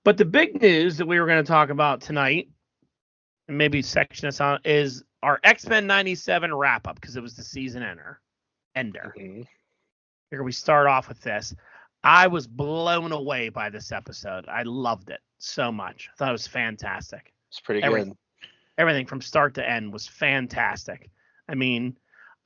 But the big news that we were going to talk about tonight, and maybe section us on, is our X-Men 97 wrap-up, because it was the season ender. Mm-hmm. Here we start off with this. I was blown away by this episode. I loved it so much. I thought it was fantastic. It's pretty good. Everything from start to end was fantastic. I mean,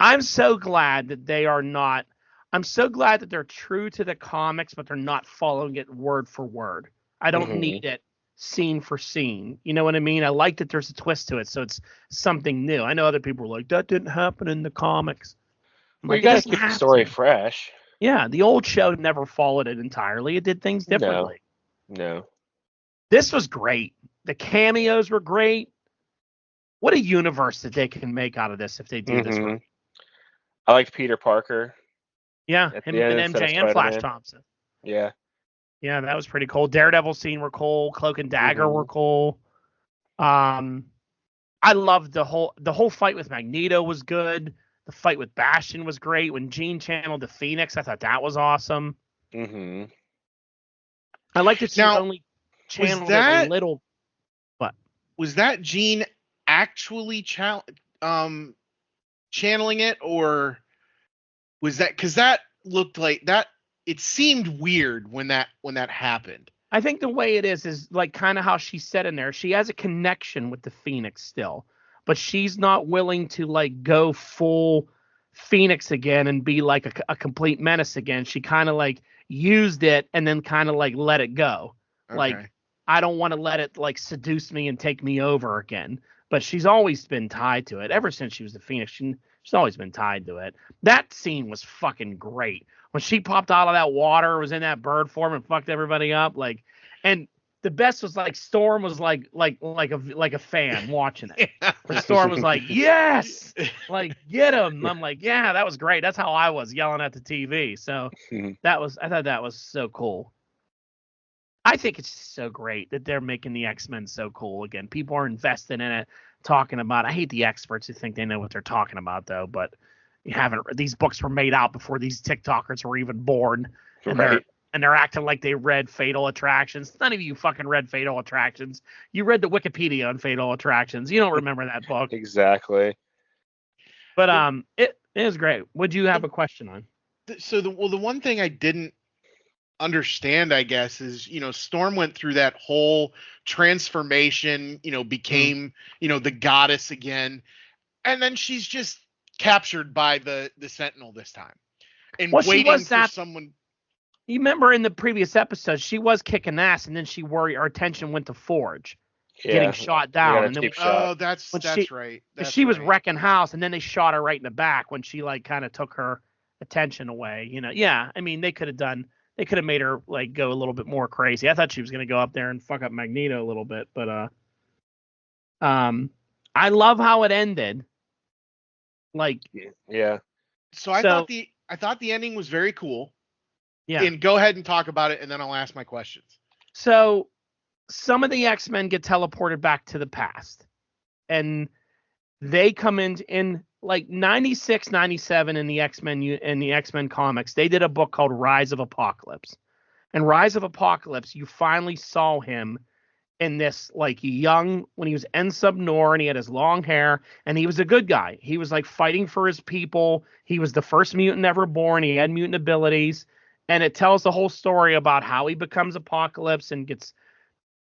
I'm so glad that they are not. I'm so glad that they're true to the comics, but they're not following it word for word. I don't need it scene for scene. You know what I mean? I like that there's a twist to it, so it's something new. I know other people are like, that didn't happen in the comics. Well, you got to keep the story fresh. Yeah, the old show never followed it entirely. It did things differently. No. This was great. The cameos were great. What a universe that they can make out of this if they do this right. I liked Peter Parker. Yeah, him and MJ and Flash Thompson. Yeah. Yeah, that was pretty cool. Daredevil scene were cool. Cloak and Dagger were cool. I loved the whole fight with Magneto was good. The fight with Bastion was great. When Jean channeled the Phoenix, I thought that was awesome. Mm-hmm. I liked that she only channeled a little. What? Was that Jean actually channeling it, or was that, because that looked like that? It seemed weird when that happened. I think the way it is like kind of how she said in there. She has a connection with the Phoenix still, but she's not willing to like go full Phoenix again and be like a complete menace again. She kind of like used it and then kind of like let it go. Okay. Like, I don't want to let it like seduce me and take me over again. But she's always been tied to it ever since she was the Phoenix. She's always been tied to it. That scene was fucking great. When she popped out of that water, was in that bird form and fucked everybody up. Like, and the best was like Storm was like a fan watching it. Yeah. Storm was like, yes, like get him. I'm like, yeah, that was great. That's how I was yelling at the TV. So I thought that was so cool. I think it's so great that they're making the X-Men so cool again. People are invested in it, talking about it. I hate the experts who think they know what they're talking about, though. But you haven't. These books were made out before these TikTokers were even born, and they're acting like they read Fatal Attractions. None of you fucking read Fatal Attractions. You read the Wikipedia on Fatal Attractions. You don't remember that book. Exactly. But it is great. Would you have a question on? So the one thing I didn't understand, I guess, is, Storm went through that whole transformation, became, the goddess again, and then she's just captured by the Sentinel this time, and waiting for someone. You remember in the previous episode, she was kicking ass, and then her attention went to Forge, getting shot down. And then, that's right. She was wrecking house, and then they shot her right in the back when she like kind of took her attention away. Yeah. I mean, they could have made her like go a little bit more crazy. I thought she was going to go up there and fuck up Magneto a little bit, but I love how it ended. Like, yeah. So I thought the ending was very cool. Yeah. And go ahead and talk about it, and then I'll ask my questions. So some of the X-Men get teleported back to the past, and they come in like 96, 97 in the X-Men comics. They did a book called Rise of Apocalypse. And Rise of Apocalypse, you finally saw him in this like young, when he was En Sub-Nor and he had his long hair, and he was a good guy. He was like fighting for his people. He was the first mutant ever born. He had mutant abilities. And it tells the whole story about how he becomes Apocalypse and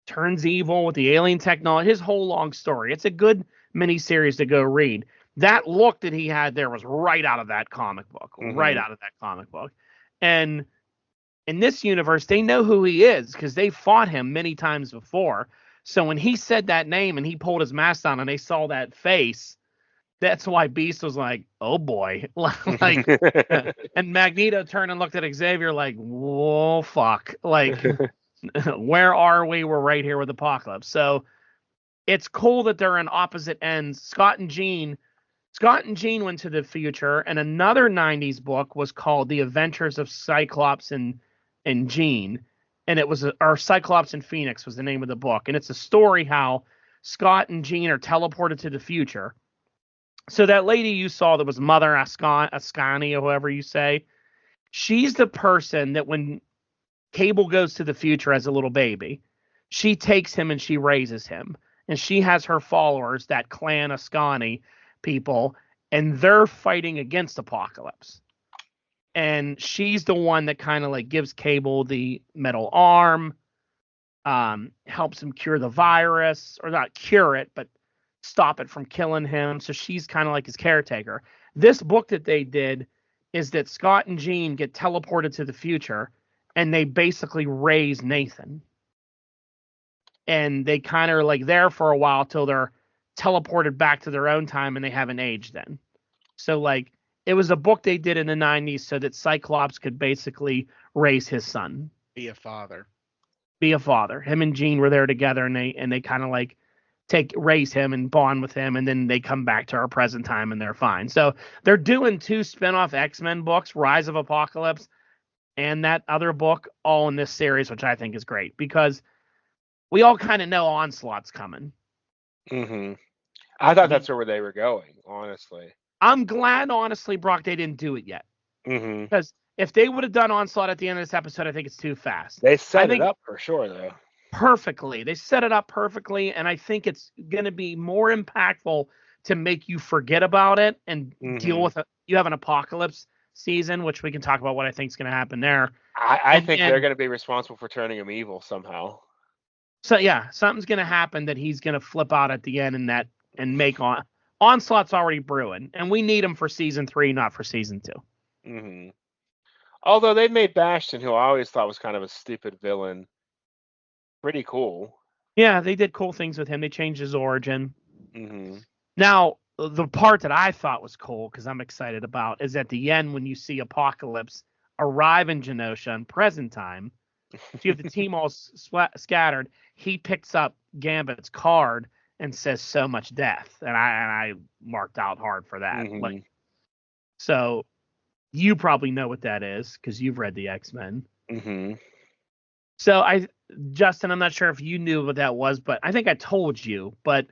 turns evil with the alien technology. His whole long story. It's a good miniseries to go read. That look that he had there was right out of that comic book. Right out of that comic book. And in this universe, they know who he is because they fought him many times before. So when he said that name and he pulled his mask down and they saw that face, that's why Beast was like, oh boy. Like, and Magneto turned and looked at Xavier like, whoa, fuck. Like, where are we? We're right here with Apocalypse. So it's cool that they're in opposite ends. Scott and Jean went to the future, and another 90s book was called The Adventures of Cyclops and Jean. And it was, or Cyclops and Phoenix was the name of the book. And it's a story how Scott and Jean are teleported to the future. So that lady you saw that was Mother Ascani or whoever you say, she's the person that when Cable goes to the future as a little baby, she takes him and she raises him. And she has her followers, that clan Ascani people, and they're fighting against Apocalypse. And she's the one that kind of like gives Cable the metal arm, helps him cure the virus, or not cure it, but stop it from killing him. So she's kind of like his caretaker. This book that they did is that Scott and Jean get teleported to the future, and they basically raise Nathan. And they kind of are like there for a while till they're teleported back to their own time, and they haven't aged then. So like it was a book they did in the 90s so that Cyclops could basically raise his son. Be a father. Him and Jean were there together, and they kind of like raise him and bond with him, and then they come back to our present time and they're fine. So they're doing 2 spin-off X-Men books, Rise of Apocalypse and that other book, all in this series, which I think is great because we all kind of know Onslaught's coming. Mm-hmm. I thought that's where they were going, honestly. I'm glad, honestly, Brock, they didn't do it yet. Mm-hmm. Because if they would have done Onslaught at the end of this episode, I think it's too fast. They set it up for sure, though. Perfectly. They set it up perfectly, and I think it's going to be more impactful to make you forget about it and deal with it. You have an Apocalypse season, which we can talk about what I think is going to happen there. I think they're going to be responsible for turning him evil somehow. So yeah, something's going to happen that he's going to flip out at the end and make Onslaught's already brewing, and we need him for season 3, not for season 2. Mm-hmm. Although they made Bastion, who I always thought was kind of a stupid villain, pretty cool. Yeah, they did cool things with him. They changed his origin. Mm-hmm. Now, the part that I thought was cool, because I'm excited about, is at the end when you see Apocalypse arrive in Genosha in present time. So you have the team all scattered. He picks up Gambit's card and says so much death. And I marked out hard for that. Mm-hmm. Like, so you probably know what that is because you've read the X-Men. Mm-hmm. So Justin, I'm not sure if you knew what that was, but I think I told you. But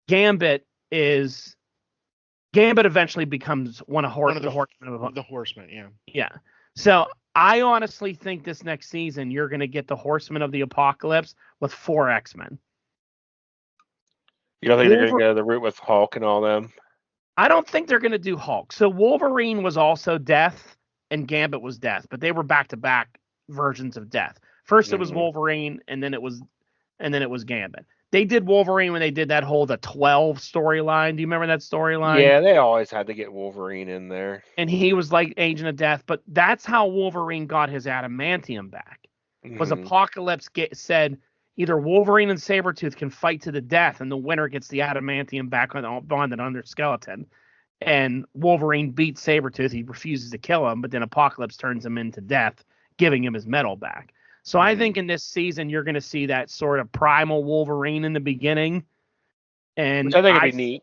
Gambit eventually becomes one of the Horsemen. The Horsemen, yeah. Yeah. So I honestly think this next season you're going to get the Horsemen of the Apocalypse with 4 X-Men. You don't think they're going to go the route with Hulk and all them? I don't think they're going to do Hulk. So Wolverine was also Death and Gambit was Death, but they were back-to-back versions of Death. First it was Wolverine, and then it was Gambit. They did Wolverine when they did that whole the 12 storyline. Do you remember that storyline? Yeah, they always had to get Wolverine in there. And he was like Agent of Death, but that's how Wolverine got his adamantium back. Was Apocalypse said either Wolverine and Sabretooth can fight to the death, and the winner gets the adamantium back bonded on their skeleton. And Wolverine beats Sabretooth. He refuses to kill him, but then Apocalypse turns him into death, giving him his metal back. So I think in this season, you're going to see that sort of primal Wolverine in the beginning. And which I think would be neat.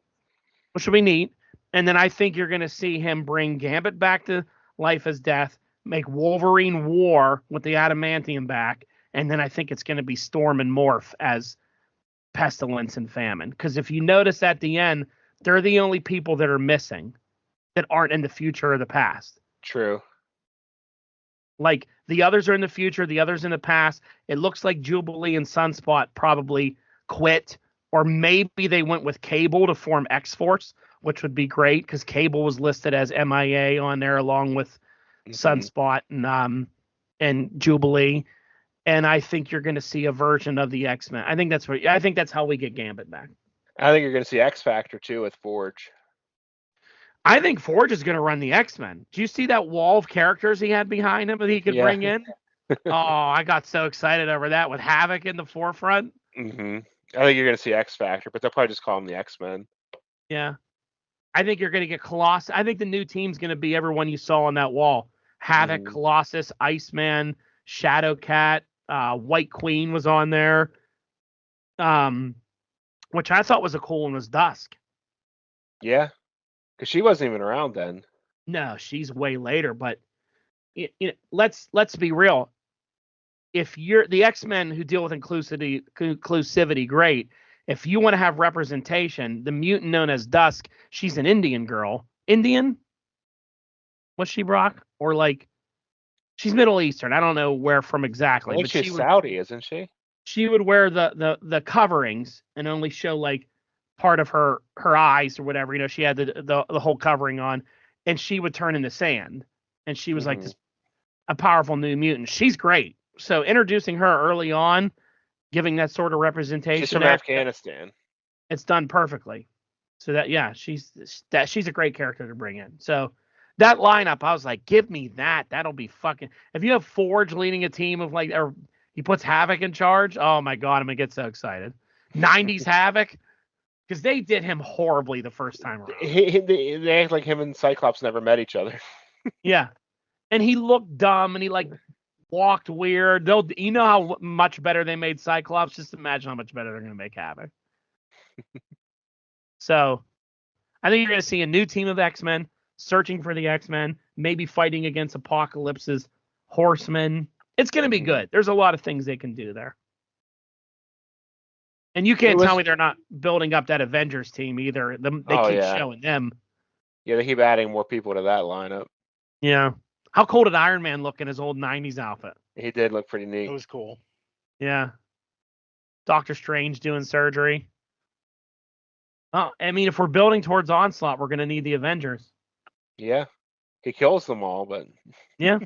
Which will be neat. And then I think you're going to see him bring Gambit back to life as death, make Wolverine War with the adamantium back, and then I think it's going to be Storm and Morph as Pestilence and Famine. Because if you notice at the end, they're the only people that are missing that aren't in the future or the past. True. Like, the others are in the future, the others in the past. It looks like Jubilee and Sunspot probably quit, or maybe they went with Cable to form X-Force, which would be great because Cable was listed as MIA on there along with Sunspot and Jubilee. And I think you're going to see a version of the X-Men. I think that's how we get Gambit back. I think you're going to see X-Factor too with Forge. I think Forge is going to run the X-Men. Do you see that wall of characters he had behind him that he could bring in? Oh, I got so excited over that with Havoc in the forefront. Mm-hmm. I think you're going to see X-Factor, but they'll probably just call him the X-Men. Yeah. I think you're going to get Colossus. I think the new team's going to be everyone you saw on that wall. Havoc, Colossus, Iceman, Shadowcat, White Queen was on there. Which I thought was a cool one was Dusk. Yeah. Because she wasn't even around then. No, she's way later. But let's be real. If you're the X-Men who deal with inclusivity, great. If you want to have representation, the mutant known as Dusk, she's an Indian girl. Indian? Was she, Brock? Or like, she's Middle Eastern. I don't know where from exactly. I think she's Saudi, isn't she? she would wear the coverings and only show like part of her eyes or whatever. You know, she had the whole covering on, and she would turn into sand, and she was like Mhm. this a powerful new mutant. She's great. So introducing her early on, giving that sort of She's representation from there, Afghanistan. it's done perfectly. So that she's a great character to bring in. So that lineup, I was like, give me that. That'll be fucking. If you have Forge leading a team of like, or he puts Havoc in charge, oh my god, I'm gonna get so excited. 90s Havoc, because they did him horribly the first time around. They act like him and Cyclops never met each other. Yeah, and he looked dumb, and he like walked weird. You know how much better they made Cyclops. Just imagine how much better they're gonna make Havoc. So I think you're going to see a new team of X-Men searching for the X-Men, maybe fighting against Apocalypse's Horsemen. It's going to be good. There's a lot of things they can do there. And you can't tell me they're not building up that Avengers team either. They keep showing them. Yeah, they keep adding more people to that lineup. Yeah. How cool did Iron Man look in his old 90s outfit? He did look pretty neat. It was cool. Yeah. Doctor Strange doing surgery. Oh, I mean, if we're building towards Onslaught, we're going to need the Avengers. Yeah. He kills them all, but yeah.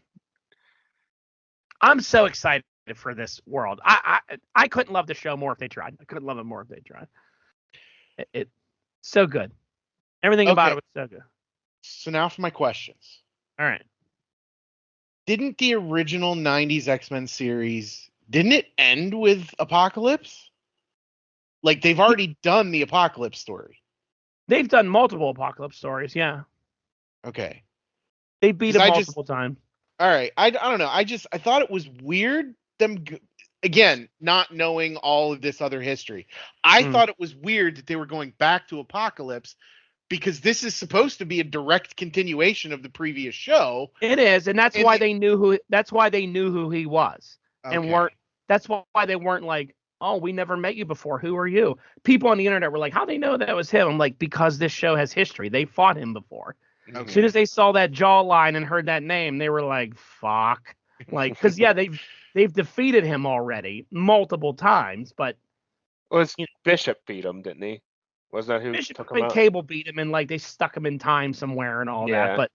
I'm so excited for this world. I couldn't love the show more if they tried. I couldn't love it more if they tried. It so good. Everything about it was so good. So now for my questions. All right. Didn't the original 90s X-Men series, didn't it end with Apocalypse? Like, they've already done the Apocalypse story. They've done multiple Apocalypse stories, yeah. Okay. They beat him multiple times. All right. I don't know. I thought it was weird, them, again, not knowing all of this other history. I thought it was weird that they were going back to Apocalypse, because this is supposed to be a direct continuation of the previous show. It is, and that's why they knew who he was. Okay. And that's why they weren't like, oh, we never met you before. Who are you? People on the internet were like, how they know that was him? I'm like, because this show has history. They fought him before. Okay. As soon as they saw that jawline and heard that name, they were like, fuck. Like, because they've defeated him already multiple times, but Bishop beat him, didn't he? Wasn't that who Bishop took him out? Cable beat him, and like they stuck him in time somewhere and all that. But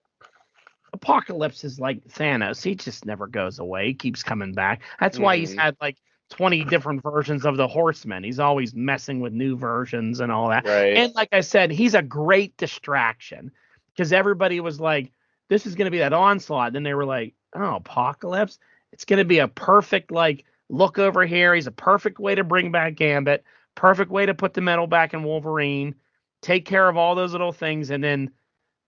Apocalypse is like Thanos. He just never goes away. He keeps coming back. That's why he's had like 20 different versions of the Horsemen. He's always messing with new versions and all that. Right. And like I said, he's a great distraction, because everybody was like, this is going to be that Onslaught. Then they were like, oh, Apocalypse. It's going to be a perfect, like, look over here. He's a perfect way to bring back Gambit. Perfect way to put the metal back in Wolverine. Take care of all those little things, and then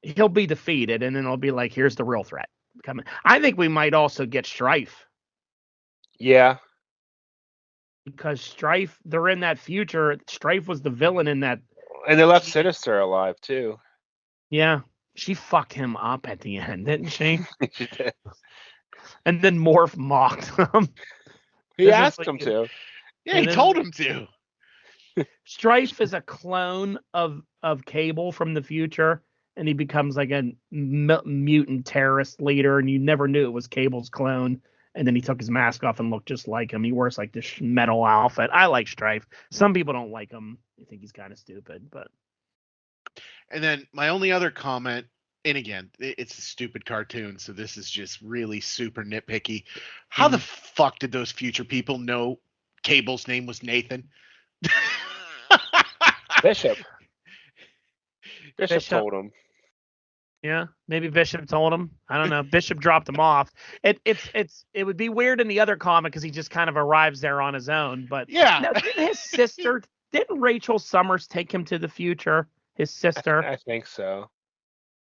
he'll be defeated, and then it'll be like, here's the real threat coming. I think we might also get Strife. Yeah. Because Strife, they're in that future. Strife was the villain in that. And they left Sinister alive, too. Yeah. She fucked him up at the end, didn't she? She did. And then Morph mocked him. He asked him to. Yeah, he told him to. Strife is a clone of Cable from the future, and he becomes like a mutant terrorist leader, and you never knew it was Cable's clone. And then he took his mask off and looked just like him. He wears like this metal outfit. I like Strife. Some people don't like him. They think he's kind of stupid, but. And then my only other comment, and again, it's a stupid cartoon, so this is just really super nitpicky. How the fuck did those future people know Cable's name was Nathan? Bishop told him. Yeah, maybe Bishop told him. I don't know. Bishop dropped him off. It would be weird in the other comic because he just kind of arrives there on his own. But yeah, now, didn't Rachel Summers take him to the future? His sister. I think so.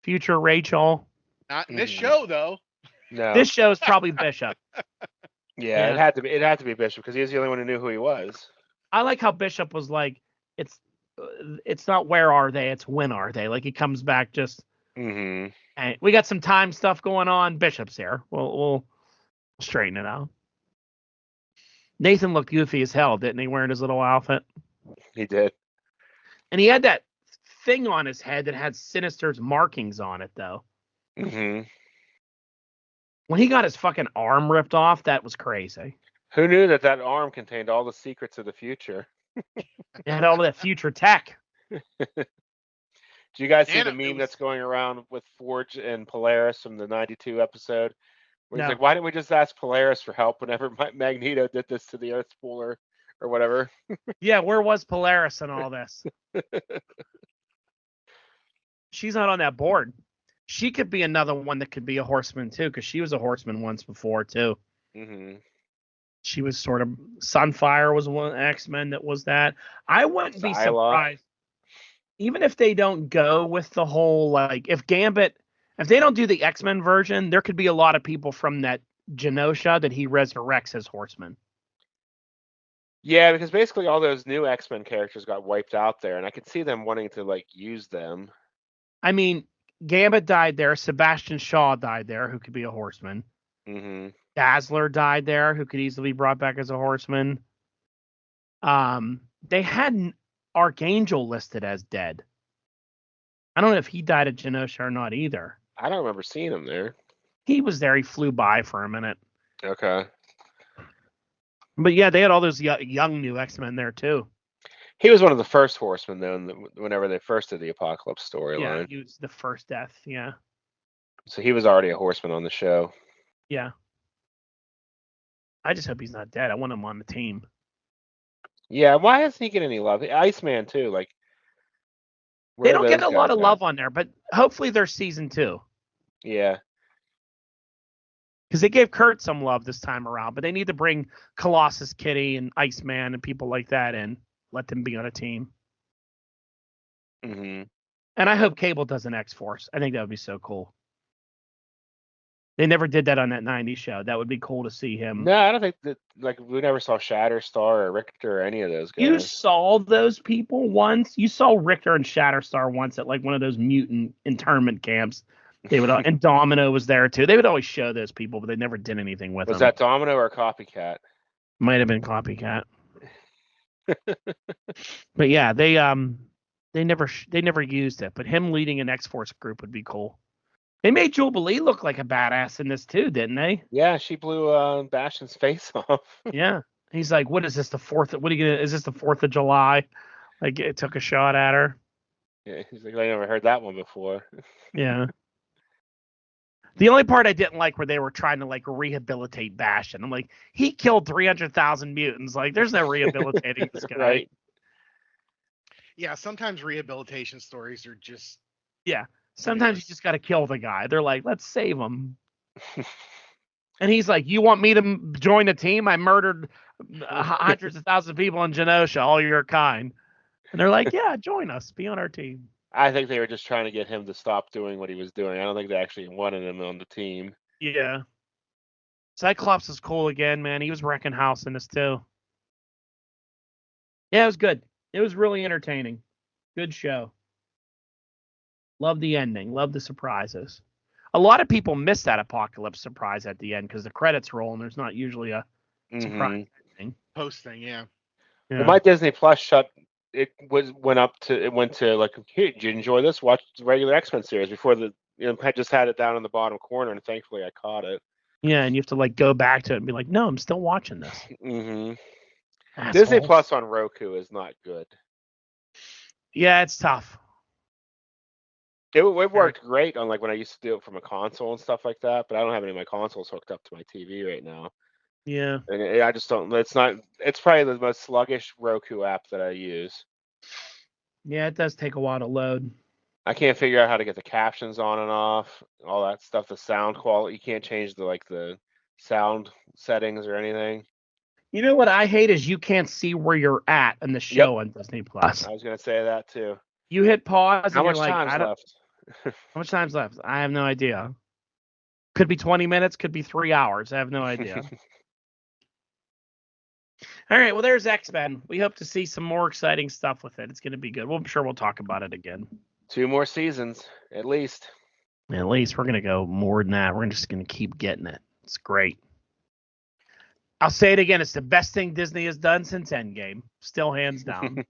Future Rachel. Not in this show though. No. This show is probably Bishop. Yeah, it had to be Bishop, because he was the only one who knew who he was. I like how Bishop was like, it's not where are they, it's when are they. Like he comes back just. Mm-hmm. Hey, we got some time stuff going on. Bishop's here. We'll straighten it out. Nathan looked goofy as hell, didn't he, wearing his little outfit? He did. And he had that thing on his head that had Sinister's markings on it, though. Mm-hmm. When he got his fucking arm ripped off, that was crazy. Who knew that arm contained all the secrets of the future? It had all that future tech. Do you guys see And the it meme was- that's going around with Forge and Polaris from the 92 episode? Where he's No. like, why didn't we just ask Polaris for help whenever Magneto did this to the Earth Spooler or whatever? Yeah, where was Polaris in all this? She's not on that board. She could be another one that could be a horseman too, because she was a horseman once before too. Mm-hmm. She was sort of Sunfire was one X-Men that was that. I wouldn't be Psylocke. surprised, even if they don't go with the whole like if Gambit, if they don't do the X-Men version, there could be a lot of people from that Genosha that he resurrects as horsemen. Yeah, because basically all those new X-Men characters got wiped out there, and I could see them wanting to like use them. I mean, Gambit died there. Sebastian Shaw died there, who could be a horseman. Mm-hmm. Dazzler died there, who could easily be brought back as a horseman. They had Archangel listed as dead. I don't know if he died at Genosha or not either. I don't remember seeing him there. He was there. He flew by for a minute. Okay. But yeah, they had all those young new X-Men there too. He was one of the first Horsemen, though, whenever they first did the Apocalypse Yeah, storyline. he was the first death. Yeah. So he was already a Horseman on the show. Yeah. I just hope he's not dead. I want him on the team. Yeah, why hasn't he get any love? Iceman, too. Like, They where don't are get those a lot guys of at? love on there, but hopefully there's season 2. Yeah. Because they gave Kurt some love this time around, but they need to bring Colossus Kitty and Iceman and people like that in. Let them be on a team. Mm-hmm. And I hope Cable does an X-Force. I think that would be so cool. They never did that on that 90s show. That would be cool to see him. No, I don't think that, like, we never saw Shatterstar or Richter or any of those guys. You saw those people once. You saw Richter and Shatterstar once at like one of those mutant internment camps. They would, and Domino was there too. They would always show those people, but they never did anything with them. Was that Domino or Copycat? Might have been Copycat. But yeah, they never used it. But him leading an X-Force group would be cool. They made Jubilee look like a badass in this too, didn't they? Yeah, she blew Bastion's face off. Yeah. He's like, what is this, the 4th? What are you gonna? Is this the 4th of July? Like, it took a shot at her. Yeah, he's like, I never heard that one before. Yeah. The only part I didn't like where they were trying to like rehabilitate Bastion. I'm like, he killed 300,000 mutants. Like, there's no rehabilitating this guy. Right. Yeah, sometimes rehabilitation stories are just Yeah. Sometimes you just got to kill the guy. They're like, let's save him. And he's like, you want me to join the team? I murdered hundreds of thousands of people in Genosha, all your kind. And they're like, yeah, join us. Be on our team. I think they were just trying to get him to stop doing what he was doing. I don't think they actually wanted him on the team. Yeah. Cyclops is cool again, man. He was wrecking house in this too. Yeah, it was good. It was really entertaining. Good show. Love the ending. Love the surprises. A lot of people miss that Apocalypse surprise at the end because the credits roll and there's not usually a surprise ending. post thing. Yeah. Yeah. Well, my Disney Plus went to like, here, did you enjoy this? Watch the regular X-Men series before I just had it down in the bottom corner, and thankfully I caught it. Yeah, and you have to like go back to it and be like, no, I'm still watching this. Mm-hmm. Disney Plus on Roku is not good. Yeah, it's tough. It worked great on like when I used to do it from a console and stuff like that, but I don't have any of my consoles hooked up to my TV right now. Yeah. And I just don't. It's probably the most sluggish Roku app that I use. Yeah, it does take a while to load. I can't figure out how to get the captions on and off, all that stuff. The sound quality, you can't change the sound settings or anything. You know what I hate is you can't see where you're at in the show on Disney Plus. I was gonna say that too. You hit pause. How and much you're like, time's left? How much time's left? I have no idea. Could be 20 minutes. Could be 3 hours. I have no idea. All right. Well, there's X-Men. We hope to see some more exciting stuff with it. It's going to be good. I'm sure we'll talk about it again. 2 more seasons, at least. At least we're going to go more than that. We're just going to keep getting it. It's great. I'll say it again. It's the best thing Disney has done since Endgame. Still hands down.